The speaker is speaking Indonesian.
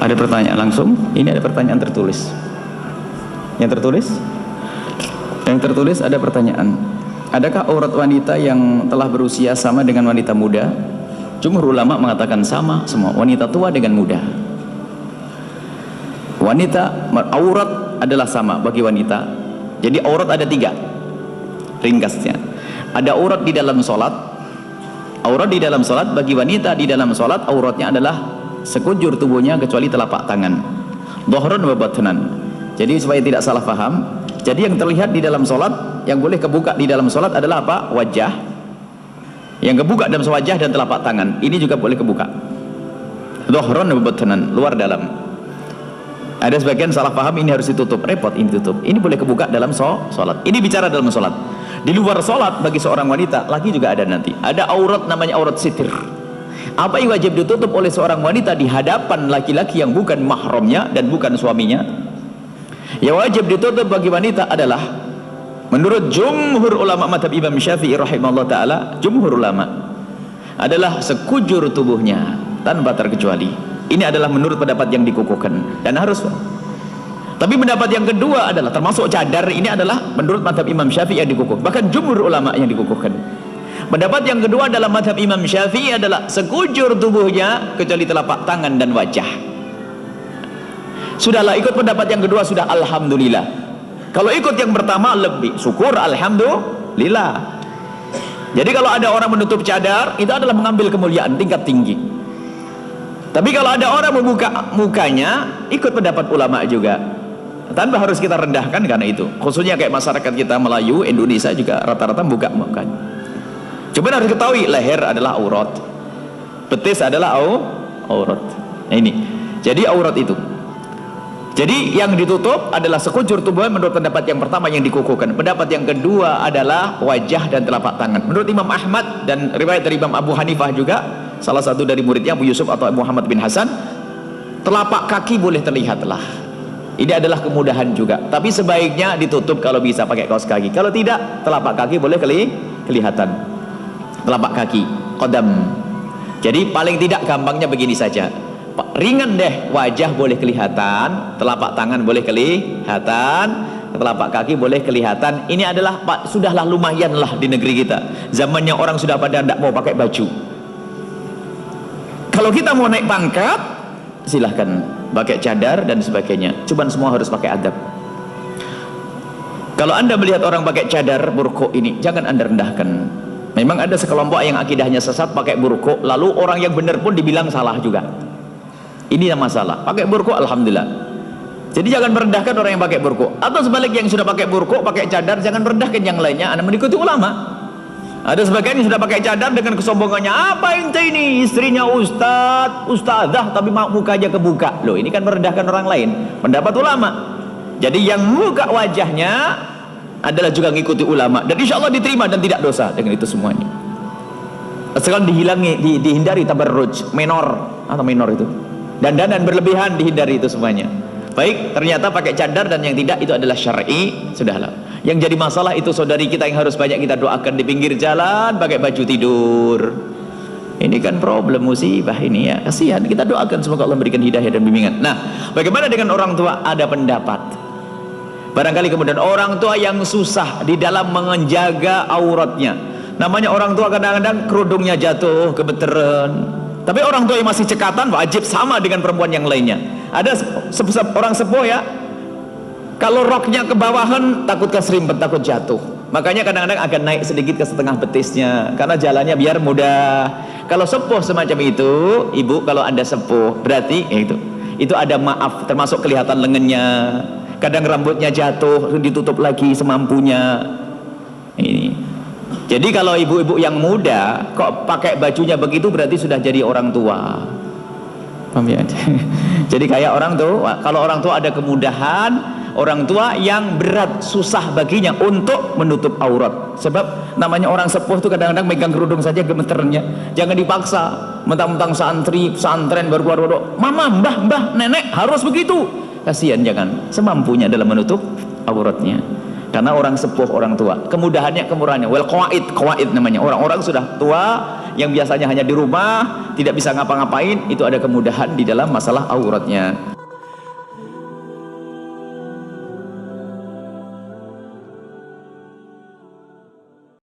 Ada pertanyaan langsung? Ini ada pertanyaan tertulis. Yang tertulis? Yang tertulis ada pertanyaan. Adakah aurat wanita yang telah berusia sama dengan wanita muda? Jumhur ulama mengatakan sama semua, wanita tua dengan muda. Wanita, aurat adalah sama bagi wanita. Jadi aurat ada 3. Ringkasnya. Ada aurat di dalam sholat. Aurat di dalam sholat bagi wanita di dalam sholat auratnya adalah sekujur tubuhnya kecuali telapak tangan. Dhuhrun wa batnan. Jadi supaya tidak salah paham, jadi yang terlihat di dalam sholat, yang boleh kebuka di dalam sholat adalah apa? Wajah. Yang kebuka dalam wajah dan telapak tangan, ini juga boleh kebuka. Dhuhrun wa batnan, luar dalam. Ada sebagian salah paham, ini harus ditutup, repot ini tutup. Ini boleh kebuka dalam sholat. Ini bicara dalam sholat. Di luar sholat bagi seorang wanita lagi juga ada nanti. Ada aurat namanya aurat sitir. Apa yang wajib ditutup oleh seorang wanita di hadapan laki-laki yang bukan mahramnya dan bukan suaminya? Yang wajib ditutup bagi wanita adalah menurut jumhur ulama madhab Imam Syafi'i rahimahullah ta'ala, jumhur ulama adalah sekujur tubuhnya tanpa terkecuali. Ini adalah menurut pendapat yang dikukuhkan dan harus. Tapi pendapat yang kedua adalah termasuk cadar, ini adalah menurut madhab Imam Syafi'i yang dikukuh, bahkan jumhur ulama yang dikukuhkan. Pendapat yang kedua adalah madhab Imam Syafi'i adalah sekujur tubuhnya kecuali telapak tangan dan wajah. Sudahlah, ikut pendapat yang kedua sudah, alhamdulillah. Kalau ikut yang pertama lebih syukur, alhamdulillah. Jadi kalau ada orang menutup cadar, itu adalah mengambil kemuliaan tingkat tinggi. Tapi kalau ada orang membuka mukanya, ikut pendapat ulama juga, tanpa harus kita rendahkan karena itu. Khususnya kayak masyarakat kita Melayu, Indonesia juga rata-rata buka mukanya. Cuma harus ketahui, leher adalah aurat, betis adalah aurat. Nah, ini jadi aurat itu. Jadi yang ditutup adalah sekujur tubuh menurut pendapat yang pertama yang dikukuhkan. Pendapat yang kedua adalah wajah dan telapak tangan. Menurut Imam Ahmad dan riwayat dari Imam Abu Hanifah juga, salah satu dari muridnya Abu Yusuf atau Muhammad bin Hasan, telapak kaki boleh terlihatlah. Ini adalah kemudahan juga. Tapi sebaiknya ditutup kalau bisa pakai kaos kaki. Kalau tidak, telapak kaki boleh kelihatan. Telapak kaki, qadam. Jadi paling tidak gampangnya begini saja. Ringan deh, wajah boleh kelihatan, telapak tangan boleh kelihatan, telapak kaki boleh kelihatan. Ini adalah sudahlah lumayan lah di negeri kita. Zamannya orang sudah pada tidak mau pakai baju. Kalau kita mau naik pangkat, silahkan pakai cadar dan sebagainya. Cuman semua harus pakai adab. Kalau anda melihat orang pakai cadar burqa ini, jangan anda rendahkan. Memang ada sekelompok yang akidahnya sesat pakai burqa, lalu orang yang benar pun dibilang salah juga. Ini yang masalah. Pakai burqa alhamdulillah. Jadi jangan merendahkan orang yang pakai burqa. Atau sebaliknya yang sudah pakai burqa, pakai cadar, jangan merendahkan yang lainnya. Anda mengikuti ulama. Ada sebagian yang sudah pakai cadar dengan kesombongannya, apa ente ini istrinya ustadzah tapi mukanya kebuka. Loh, ini kan merendahkan orang lain. Pendapat ulama. Jadi yang buka wajahnya adalah juga mengikuti ulama, dan insya Allah diterima dan tidak dosa dengan itu semuanya. Sekarang dihindari tabarruj menor atau minor itu, dandanan berlebihan dihindari itu semuanya. Baik, ternyata pakai cadar dan yang tidak itu adalah syar'i, sudahlah. Yang jadi masalah itu saudari kita yang harus banyak kita doakan di pinggir jalan pakai baju tidur. Ini kan problem, musibah ini ya. Kasihan, kita doakan semoga Allah memberikan hidayah dan bimbingan. Nah, bagaimana dengan orang tua? Ada pendapat. Barangkali kemudian orang tua yang susah di dalam menjaga auratnya. Namanya orang tua kadang-kadang kerudungnya jatuh, kebeteran. Tapi orang tua yang masih cekatan wajib sama dengan perempuan yang lainnya. Ada orang sepuh ya, kalau roknya ke bawahan takut keserimpet, takut jatuh. Makanya kadang-kadang akan naik sedikit ke setengah betisnya, karena jalannya biar mudah. Kalau sepuh semacam itu, ibu kalau anda sepuh berarti itu ada maaf, termasuk kelihatan lengannya. Kadang rambutnya jatuh, ditutup lagi semampunya. Ini. Jadi kalau ibu-ibu yang muda kok pakai bajunya begitu berarti sudah jadi orang tua. Paham ya? Jadi kayak orang tua, kalau orang tua ada kemudahan, orang tua yang berat susah baginya untuk menutup aurat. Sebab namanya orang sepuh itu kadang-kadang megang kerudung saja gemeternya. Jangan dipaksa. Mentang-mentang santri, pesantren baru keluar, mama, mbah, nenek harus begitu. Kasihan, jangan. Semampunya dalam menutup auratnya. Karena orang sepuh, orang tua, kemudahannya, kemurahannya. Qawaid namanya. Orang-orang sudah tua yang biasanya hanya di rumah, tidak bisa ngapa-ngapain, itu ada kemudahan di dalam masalah auratnya.